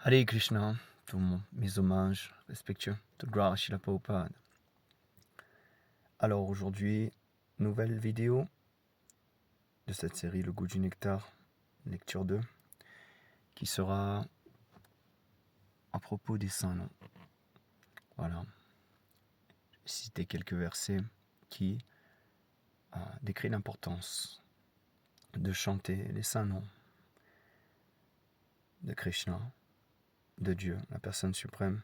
Hare Krishna, mes hommages respectueux, tout gloire à Srila Prabhupada. Alors aujourd'hui, nouvelle vidéo de cette série Le goût du nectar, lecture 2, qui sera à propos des saints noms. Voilà, je vais citer quelques versets qui décrivent l'importance de chanter les saints noms de Krishna, de Dieu, la personne suprême,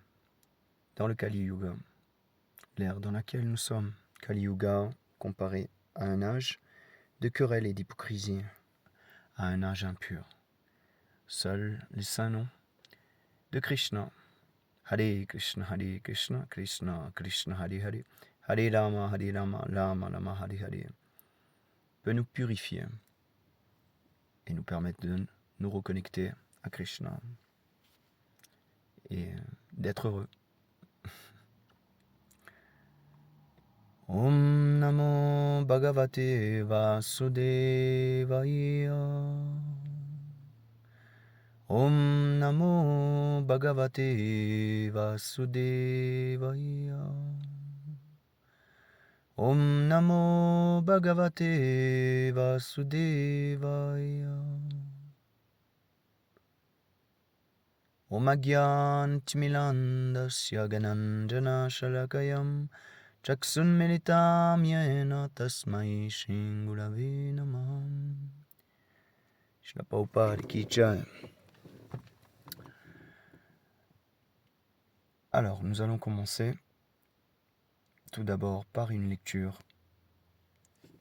dans le Kali Yuga, l'ère dans laquelle nous sommes. Kali Yuga comparé à un âge de querelle et d'hypocrisie, à un âge impur. Seuls les saints noms de Krishna, Hare Krishna, Krishna Krishna, Hare Hare, Hare Rama, Rama Rama, Hare Hare, peut nous purifier et nous permettre de nous reconnecter à Krishna et d'être heureux. Om Namo Bhagavate Vasudevaya. Om Namo Bhagavate Vasudevaya. Om Namo Bhagavate Vasudevaya. Om Agyan Timilandasya Gananjana Shalakayam Chaksunmilitam Yena Tasmai Shri Gurave Namah. Srila Prabhupada Ki Jai. Alors, nous allons commencer tout d'abord par une lecture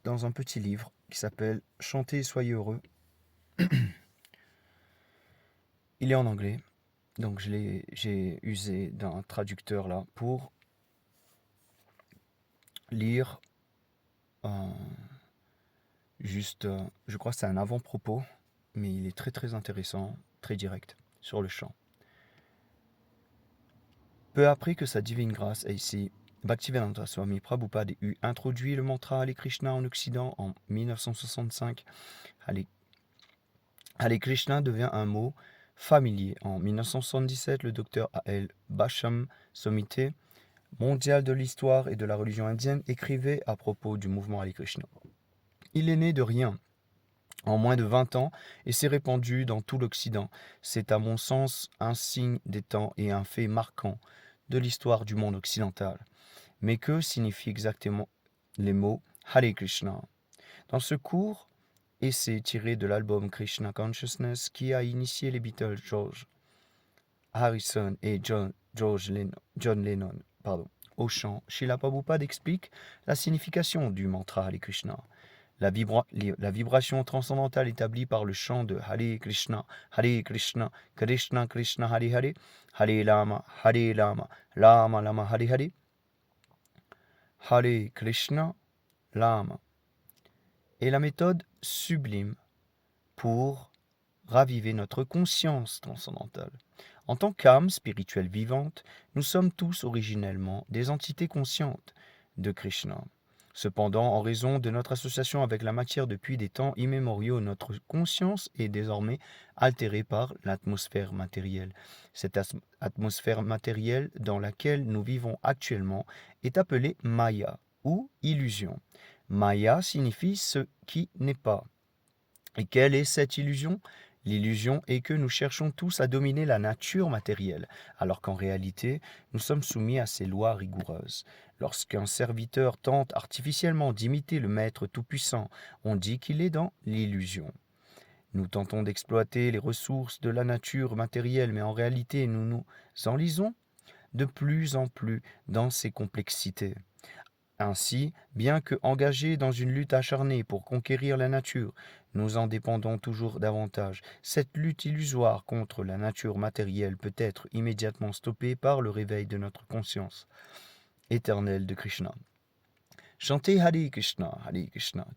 dans un petit livre qui s'appelle « Chantez et soyez heureux ». Il est en anglais, donc j'ai usé d'un traducteur là pour lire je crois que c'est un avant-propos, mais il est très très intéressant, très direct, sur le chant. Peu après que sa divine grâce ait ici, Bhaktivedanta Swami Prabhupada eut introduit le mantra Hare Krishna en Occident en 1965. Hare Krishna devient un mot familier. En 1977, le docteur A.L. Basham Somité, mondial de l'histoire et de la religion indienne, écrivait à propos du mouvement Hare Krishna. Il est né de rien en moins de 20 ans et s'est répandu dans tout l'Occident. C'est à mon sens un signe des temps et un fait marquant de l'histoire du monde occidental. Mais que signifient exactement les mots Hare Krishna? Dans ce court essai tiré de l'album Krishna Consciousness qui a initié les Beatles George Harrison et John Lennon au chant, Srila Prabhupada explique la signification du mantra Hare Krishna. La vibration transcendantale établie par le chant de Hare Krishna, Krishna Krishna, Hare Hare, Hare Rama, Rama Rama, Hare Hare, Hare Krishna, Rama, est la méthode sublime pour raviver notre conscience transcendantale. En tant qu'âme spirituelle vivante, nous sommes tous originellement des entités conscientes de Krishna. Cependant, en raison de notre association avec la matière depuis des temps immémoriaux, notre conscience est désormais altérée par l'atmosphère matérielle. Cette atmosphère matérielle dans laquelle nous vivons actuellement est appelée Maya ou illusion. Maya signifie ce qui n'est pas. Et quelle est cette illusion ? L'illusion est que nous cherchons tous à dominer la nature matérielle, alors qu'en réalité, nous sommes soumis à ses lois rigoureuses. Lorsqu'un serviteur tente artificiellement d'imiter le Maître Tout-Puissant, on dit qu'il est dans l'illusion. Nous tentons d'exploiter les ressources de la nature matérielle, mais en réalité, nous nous enlisons de plus en plus dans ces complexités. Ainsi, bien que engagés dans une lutte acharnée pour conquérir la nature, nous en dépendons toujours davantage. Cette lutte illusoire contre la nature matérielle peut être immédiatement stoppée par le réveil de notre conscience éternelle de Krishna. Chantez Hare Krishna,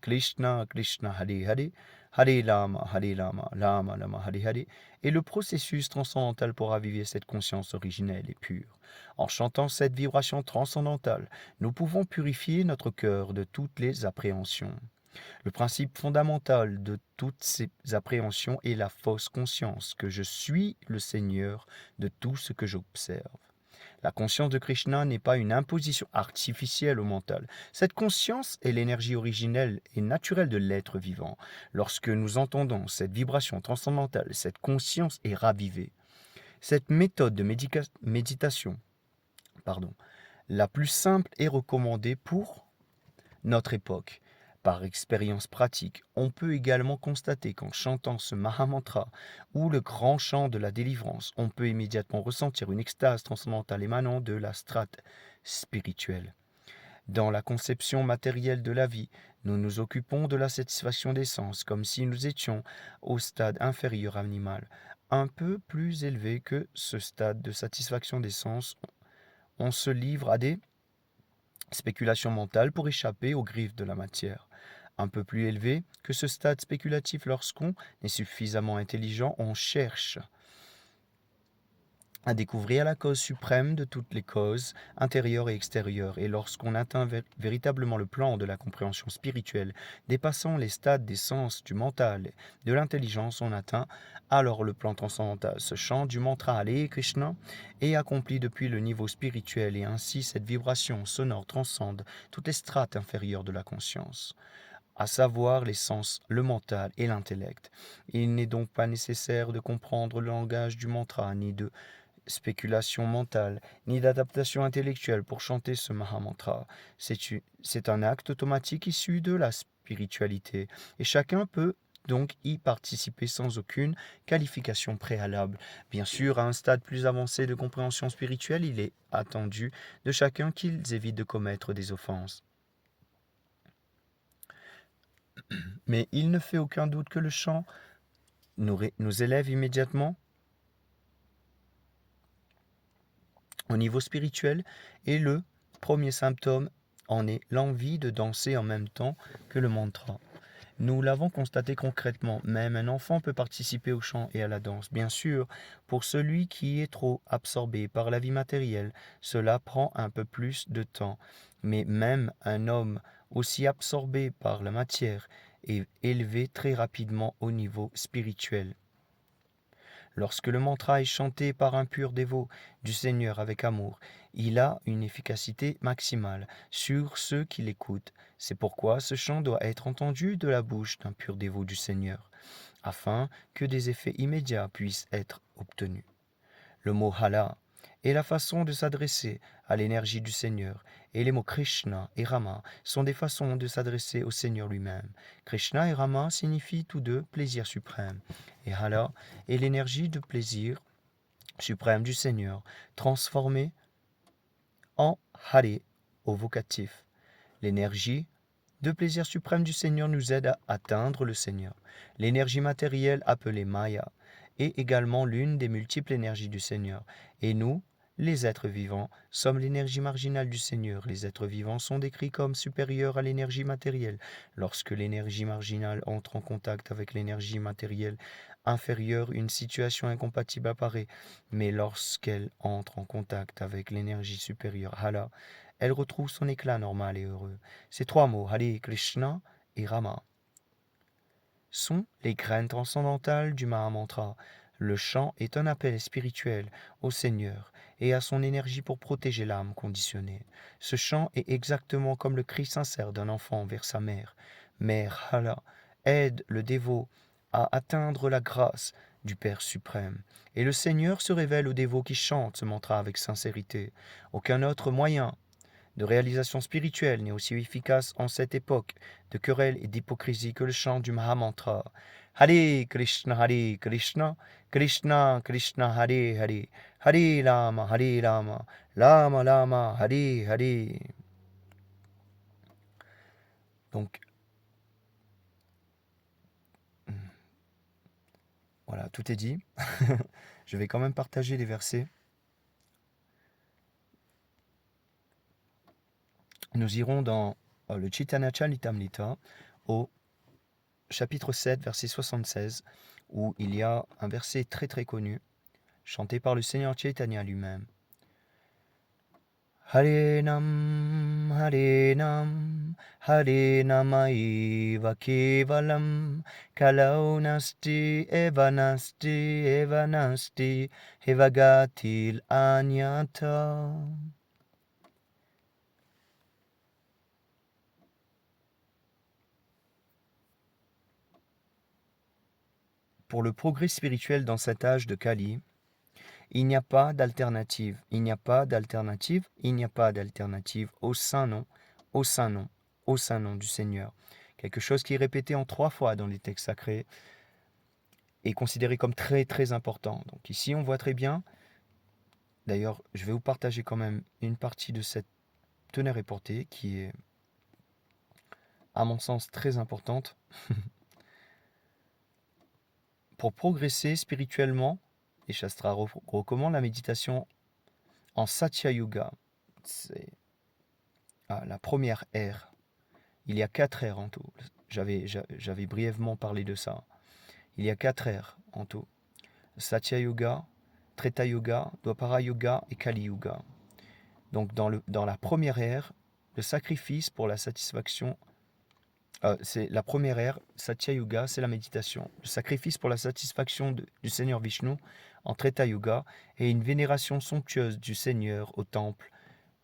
Krishna Krishna, Hare Hare, Hare Rama, Rama Rama, Hare Hare, est le processus transcendantal pour raviver cette conscience originelle et pure. En chantant cette vibration transcendantale, nous pouvons purifier notre cœur de toutes les appréhensions. Le principe fondamental de toutes ces appréhensions est la fausse conscience que je suis le Seigneur de tout ce que j'observe. La conscience de Krishna n'est pas une imposition artificielle au mental. Cette conscience est l'énergie originelle et naturelle de l'être vivant. Lorsque nous entendons cette vibration transcendantale, cette conscience est ravivée. Cette méthode de méditation, la plus simple est recommandée pour notre époque. Par expérience pratique, on peut également constater qu'en chantant ce Mahamantra ou le grand chant de la délivrance, on peut immédiatement ressentir une extase transcendantale émanant de la strate spirituelle. Dans la conception matérielle de la vie, nous nous occupons de la satisfaction des sens comme si nous étions au stade inférieur animal. Un peu plus élevé que ce stade de satisfaction des sens, on se livre à des spéculation mentale pour échapper aux griffes de la matière. Un peu plus élevé que ce stade spéculatif lorsqu'on est suffisamment intelligent, on cherche à découvrir la cause suprême de toutes les causes, intérieures et extérieures, et lorsqu'on atteint véritablement le plan de la compréhension spirituelle, dépassant les stades des sens, du mental, de l'intelligence, on atteint alors le plan transcendantal. Ce chant du mantra Hare Krishna est accompli depuis le niveau spirituel, et ainsi cette vibration sonore transcende toutes les strates inférieures de la conscience, à savoir les sens, le mental et l'intellect. Il n'est donc pas nécessaire de comprendre le langage du mantra, ni de spéculation mentale, ni d'adaptation intellectuelle pour chanter ce Mahamantra. C'est un acte automatique issu de la spiritualité, et chacun peut donc y participer sans aucune qualification préalable. Bien sûr, à un stade plus avancé de compréhension spirituelle, il est attendu de chacun qu'ils évitent de commettre des offenses. Mais il ne fait aucun doute que le chant nous élève immédiatement au niveau spirituel, et le premier symptôme en est l'envie de danser en même temps que le mantra. Nous l'avons constaté concrètement, même un enfant peut participer au chant et à la danse. Bien sûr, pour celui qui est trop absorbé par la vie matérielle, cela prend un peu plus de temps. Mais même un homme aussi absorbé par la matière est élevé très rapidement au niveau spirituel. Lorsque le mantra est chanté par un pur dévot du Seigneur avec amour, il a une efficacité maximale sur ceux qui l'écoutent. C'est pourquoi ce chant doit être entendu de la bouche d'un pur dévot du Seigneur, afin que des effets immédiats puissent être obtenus. Le mot Hala est la façon de s'adresser à l'énergie du Seigneur, et les mots Krishna et Rama sont des façons de s'adresser au Seigneur lui-même. Krishna et Rama signifient tous deux plaisir suprême, et Hala est l'énergie de plaisir suprême du Seigneur, transformée en Hare au vocatif. L'énergie de plaisir suprême du Seigneur nous aide à atteindre le Seigneur. L'énergie matérielle appelée Maya est également l'une des multiples énergies du Seigneur. Et nous, les êtres vivants, sommes l'énergie marginale du Seigneur. Les êtres vivants sont décrits comme supérieurs à l'énergie matérielle. Lorsque l'énergie marginale entre en contact avec l'énergie matérielle inférieure, une situation incompatible apparaît. Mais lorsqu'elle entre en contact avec l'énergie supérieure, Hala, elle retrouve son éclat normal et heureux. Ces trois mots, Hare Krishna et Rama, sont les graines transcendantales du Mahamantra. Le chant est un appel spirituel au Seigneur et à son énergie pour protéger l'âme conditionnée. Ce chant est exactement comme le cri sincère d'un enfant vers sa mère. Mère Hala aide le dévot à atteindre la grâce du Père suprême. Et le Seigneur se révèle au dévot qui chante ce mantra avec sincérité. Aucun autre moyen de réalisation spirituelle n'est aussi efficace en cette époque de querelle et d'hypocrisie que le chant du Mahamantra. Hare Krishna, Hare Krishna, Krishna Krishna, Hare Hare, Hare Rama, Rama Rama, Hare Hare. Donc, voilà, tout est dit. Je vais quand même partager les versets. Nous irons dans le Chaitanya Charitamrita au chapitre 7, verset 76, où il y a un verset très très connu, chanté par le Seigneur Chaitanya lui-même. Harenam, Harenam, Harenamaiva Kevalam, Kalau Nasti, Evanasti, Evanasti, Evagatil Anyata. Pour le progrès spirituel dans cet âge de Kali, il n'y a pas d'alternative, il n'y a pas d'alternative, il n'y a pas d'alternative au saint nom, au saint nom, au saint nom du Seigneur. Quelque chose qui est répété en 3 fois dans les textes sacrés est considéré comme très très important. Donc ici on voit très bien, d'ailleurs je vais vous partager quand même une partie de cette teneur et portée qui est à mon sens très importante. Pour progresser spirituellement, les Shastras recommandent la méditation en Satya Yuga. C'est la première ère. Il y a 4 ères en tout. J'avais brièvement parlé de ça. Il y a 4 ères en tout. Satya Yuga, Treta Yuga, Dwapara Yuga et Kali Yuga. Donc dans la première ère, le sacrifice pour la satisfaction, c'est la première ère, Satya Yuga, c'est la méditation. Le sacrifice pour la satisfaction du Seigneur Vishnu en Treta Yuga et une vénération somptueuse du Seigneur au temple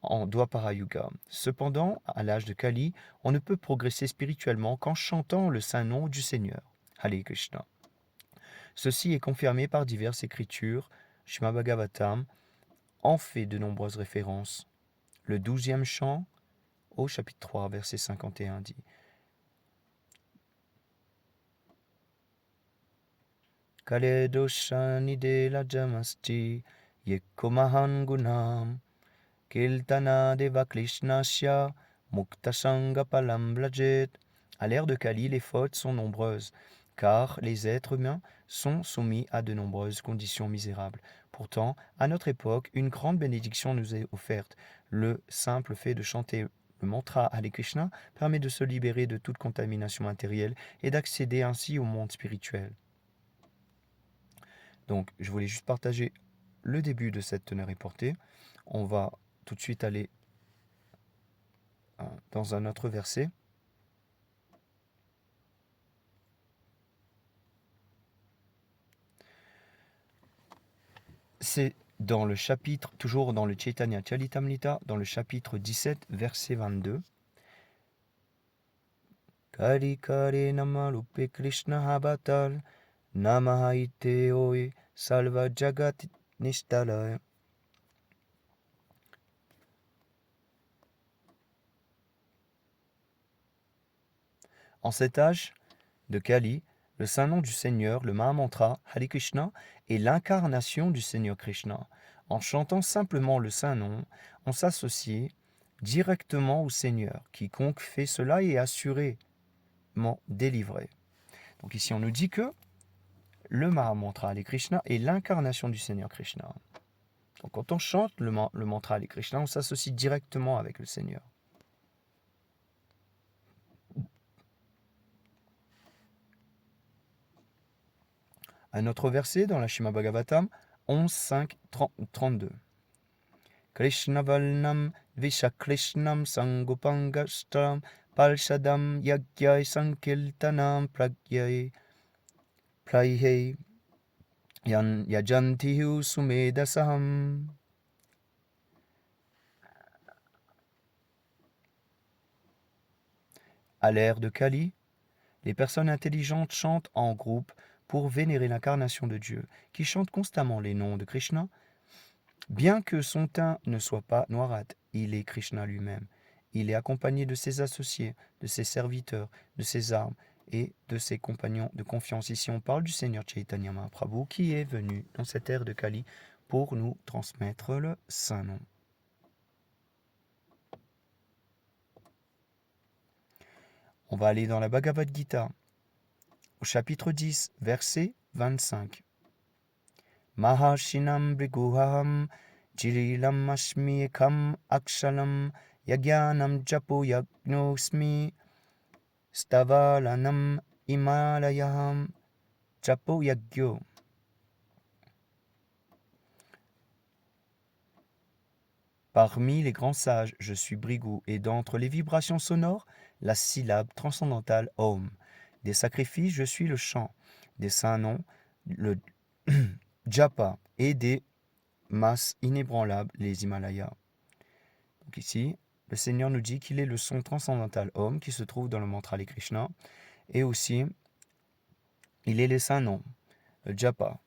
en Dwapara Yuga. Cependant, à l'âge de Kali, on ne peut progresser spirituellement qu'en chantant le saint nom du Seigneur, Hare Krishna. Ceci est confirmé par diverses écritures. Srimad Bhagavatam en fait de nombreuses références. Le 12e chant, au chapitre 3, verset 51, dit Kale doshani de la jamasti yekomahan gunam Kiltana deva krishnasya muktasanga palam blajet. À l'ère de Kali, les fautes sont nombreuses, car les êtres humains sont soumis à de nombreuses conditions misérables. Pourtant, à notre époque, une grande bénédiction nous est offerte. Le simple fait de chanter le mantra Hare Krishna permet de se libérer de toute contamination matérielle et d'accéder ainsi au monde spirituel. Donc, je voulais juste partager le début de cette teneur et portée. On va tout de suite aller dans un autre verset. C'est dans le chapitre, toujours dans le Chaitanya Charitamrita, dans le chapitre 17, verset 22. Kari kare namarupe Krishna avatar, namahaite oi salva jagat nishtala. En cet âge de Kali, le saint nom du Seigneur, le Mahamantra, Hare Krishna, est l'incarnation du Seigneur Krishna. En chantant simplement le saint nom, on s'associe directement au Seigneur. Quiconque fait cela est assurément délivré. Donc ici on nous dit que le Mahamantra Hare Krishna est l'incarnation du Seigneur Krishna. Donc quand on chante le mantra Hare Krishna, on s'associe directement avec le Seigneur. Un autre verset dans la Srimad Bhagavatam, 11, 5, 32. Krishna Valnam Visha Krishnam Sangopangastram Palshadam Yagyai Sankiltanam Pragyai Prayhei Yajantihu Sumedasaham. À l'ère de Kali, les personnes intelligentes chantent en groupe pour vénérer l'incarnation de Dieu, qui chante constamment les noms de Krishna. Bien que son teint ne soit pas noirâtre, il est Krishna lui-même. Il est accompagné de ses associés, de ses serviteurs, de ses armes et de ses compagnons de confiance. Ici, on parle du Seigneur Chaitanya Mahaprabhu qui est venu dans cette ère de Kali pour nous transmettre le saint nom. On va aller dans la Bhagavad Gita, au chapitre 10, verset 25. Mahashinam briguham jirilam ashmi ekam akshalam yagyanam japo yagnosmi stavalanam himalayam japo yagyo. Parmi les grands sages, je suis Brigu, et d'entre les vibrations sonores, la syllabe transcendantale Om. Des sacrifices, je suis le chant. Des saints noms, le japa, et des masses inébranlables, les Himalayas. Donc ici, le Seigneur nous dit qu'il est le son transcendantal Om qui se trouve dans le mantra Hare Krishna, et aussi, il est les saints noms, le japa.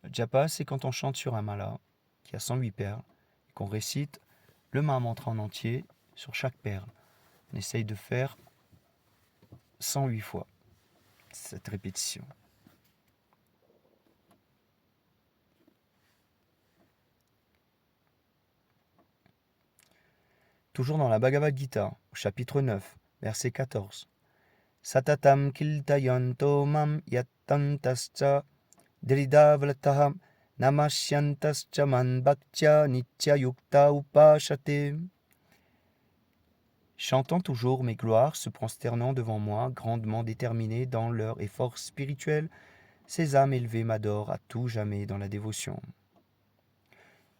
Le japa, c'est quand on chante sur un mala qui a 108 perles, et qu'on récite le Mahamantra en entier sur chaque perle. On essaye de faire 108 fois cette répétition. Toujours dans la Bhagavad Gita, au chapitre 9, verset 14. Satatam kiltayanto mam yattantascha dridavlataham namashyantascha man bhaktya nitya yukta upashate. Chantant toujours mes gloires, se prosternant devant moi, grandement déterminés dans leur effort spirituel, ces âmes élevées m'adorent à tout jamais dans la dévotion.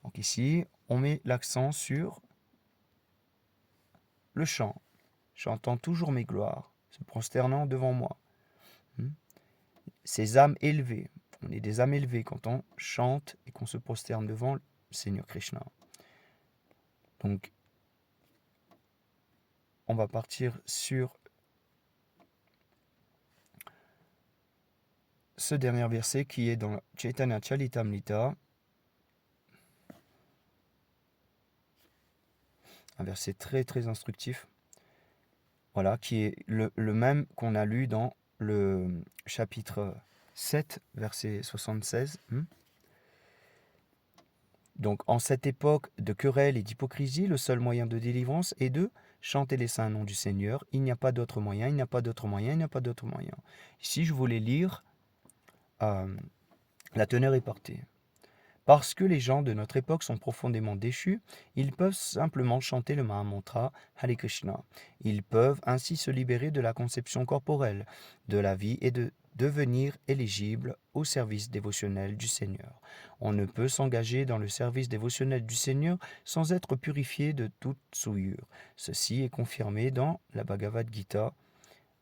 Donc ici, on met l'accent sur le chant, chantant toujours mes gloires, se prosternant devant moi. Ces âmes élevées, on est des âmes élevées quand on chante et qu'on se prosterne devant le Seigneur Krishna. Donc, on va partir sur ce dernier verset qui est dans Chaitanya Charitamrita, un verset très très instructif, voilà, qui est le même qu'on a lu dans le chapitre 7, verset 76. Donc, en cette époque de querelle et d'hypocrisie, le seul moyen de délivrance est de chanter les saints noms du Seigneur. Il n'y a pas d'autre moyen, il n'y a pas d'autre moyen, il n'y a pas d'autre moyen. Ici, je voulais lire la teneur est portée. Parce que les gens de notre époque sont profondément déchus, ils peuvent simplement chanter le Mahamantra Hare Krishna. Ils peuvent ainsi se libérer de la conception corporelle de la vie et de devenir éligibles au service dévotionnel du Seigneur. On ne peut s'engager dans le service dévotionnel du Seigneur sans être purifié de toute souillure. Ceci est confirmé dans la Bhagavad Gita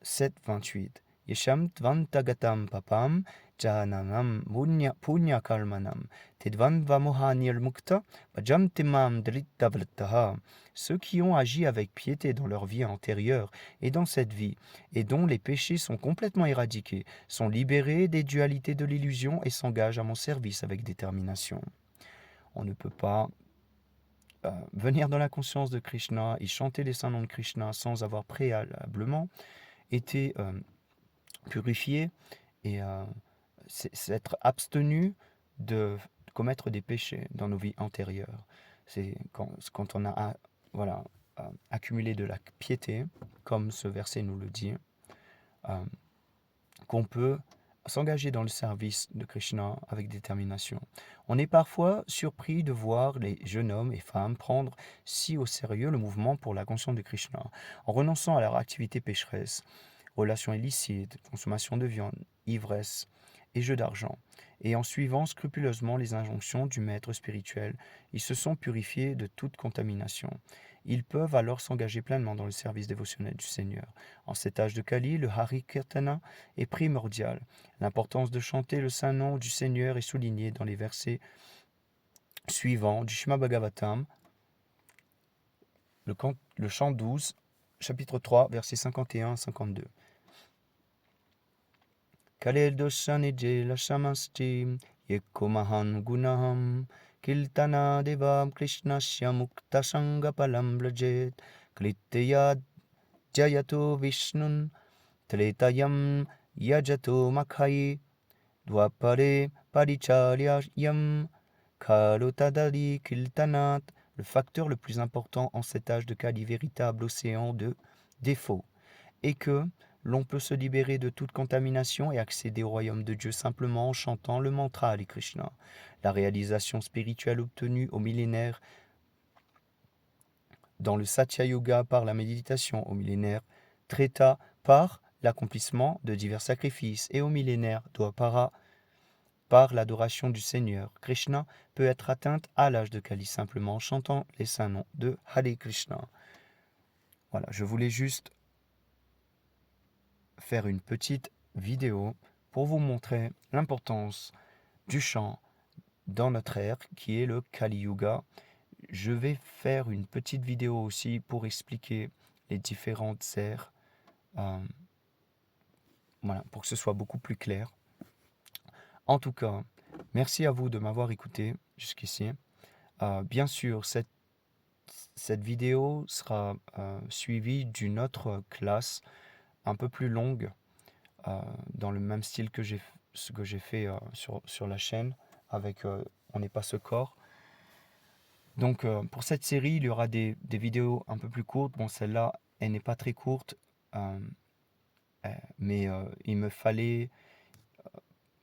7.28. Yesham tvantagatam papam jananam punya karmanam tedvan vamohanir mukta bhajamtimam drittavlataha. Ceux qui ont agi avec piété dans leur vie antérieure et dans cette vie, et dont les péchés sont complètement éradiqués, sont libérés des dualités de l'illusion et s'engagent à mon service avec détermination. On ne peut pas venir dans la conscience de Krishna et chanter les saints noms de Krishna sans avoir préalablement été purifié et s'être abstenu de commettre des péchés dans nos vies antérieures. C'est quand on a accumulé de la piété, comme ce verset nous le dit, qu'on peut s'engager dans le service de Krishna avec détermination. On est parfois surpris de voir les jeunes hommes et femmes prendre si au sérieux le mouvement pour la conscience de Krishna, en renonçant à leur activité pécheresse, relations illicites, consommation de viande, ivresse et jeux d'argent. Et en suivant scrupuleusement les injonctions du maître spirituel, ils se sont purifiés de toute contamination. Ils peuvent alors s'engager pleinement dans le service dévotionnel du Seigneur. En cet âge de Kali, le Hari Kirtana est primordial. L'importance de chanter le saint nom du Seigneur est soulignée dans les versets suivants du Shrimad Bhagavatam, le chant 12, chapitre 3, versets 51 à 52. Kalel doshanije lashamasti yekomahan gunaham kiltana devam krishnasya mukta sangapalam brajet klitya jayato vishnun tretayam yajato makhai dvapare paricharyam karotadari kiltanat. Le facteur le plus important en cet âge de Kali, véritable océan de défauts, et que l'on peut se libérer de toute contamination et accéder au royaume de Dieu simplement en chantant le mantra Hare Krishna. La réalisation spirituelle obtenue au millénaire dans le Satya Yoga par la méditation, au millénaire Treta par l'accomplissement de divers sacrifices, et au millénaire Dwapara par l'adoration du Seigneur. Krishna peut être atteinte à l'âge de Kali simplement en chantant les saints noms de Hare Krishna. Voilà, je voulais juste faire une petite vidéo pour vous montrer l'importance du chant dans notre ère qui est le Kali Yuga. Je vais faire une petite vidéo aussi pour expliquer les différentes ères, voilà, pour que ce soit beaucoup plus clair. En tout cas, merci à vous de m'avoir écouté jusqu'ici. Bien sûr, cette vidéo sera suivie d'une autre classe un peu plus longue, dans le même style que ce que j'ai fait sur la chaîne avec On n'est pas ce corps. Donc pour cette série, il y aura des vidéos un peu plus courtes. Bon, celle-là, elle n'est pas très courte, mais il me fallait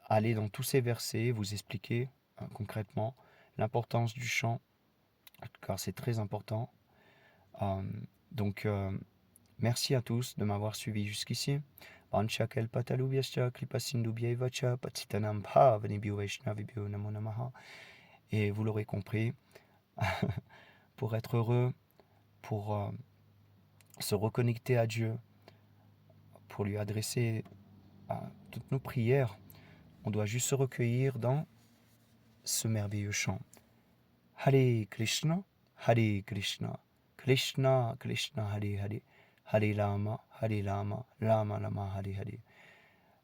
aller dans tous ces versets, vous expliquer concrètement l'importance du chant, car c'est très important. Donc merci à tous de m'avoir suivi jusqu'ici. Panchakel patalubhyascha kripasindubhyaivacha patitanam bhavanibhyo vaishnavibhyo namo namaha. Et vous l'aurez compris, pour être heureux, pour se reconnecter à Dieu, pour lui adresser toutes nos prières, on doit juste se recueillir dans ce merveilleux chant. Hare Krishna, Hare Krishna, Krishna Krishna, Hare Hare, Hare Rama, Rama Rama, Hare Hare.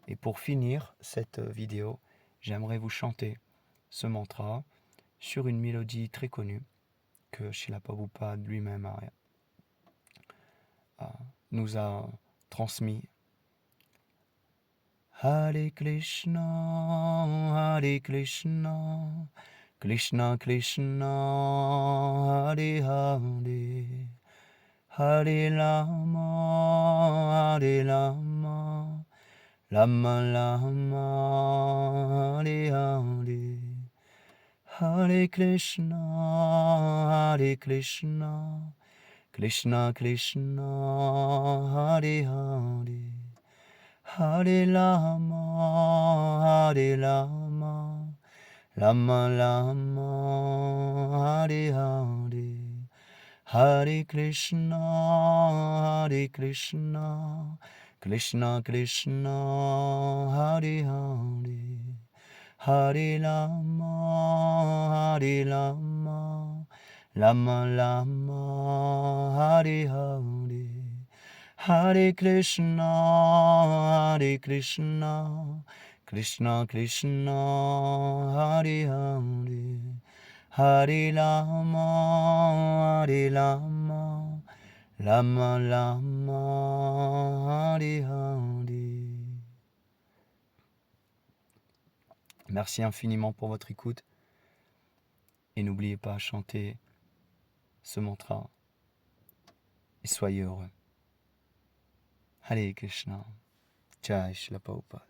Et pour finir cette vidéo, j'aimerais vous chanter ce mantra sur une mélodie très connue que Srila Prabhupada lui-même nous a transmis. Hare Krishna, Hare Krishna, Krishna Krishna, Hare Hare, Hare Rama, Rama Rama, Hare Hare, Hare Krishna, Krishna Krishna, Hare Hare, Hare Rama, Rama Rama, Hare Hare, Hare Krishna, Krishna Krishna, Hare Hare, Hare Rama, Rama Rama, Hare Hare, Hare Krishna, Krishna Krishna, Hare Hare, Hare Rama, Rama Rama, Hare Hare. Merci infiniment pour votre écoute et n'oubliez pas à chanter ce mantra et soyez heureux. Hare Krishna, Jai Srila Prabhupada.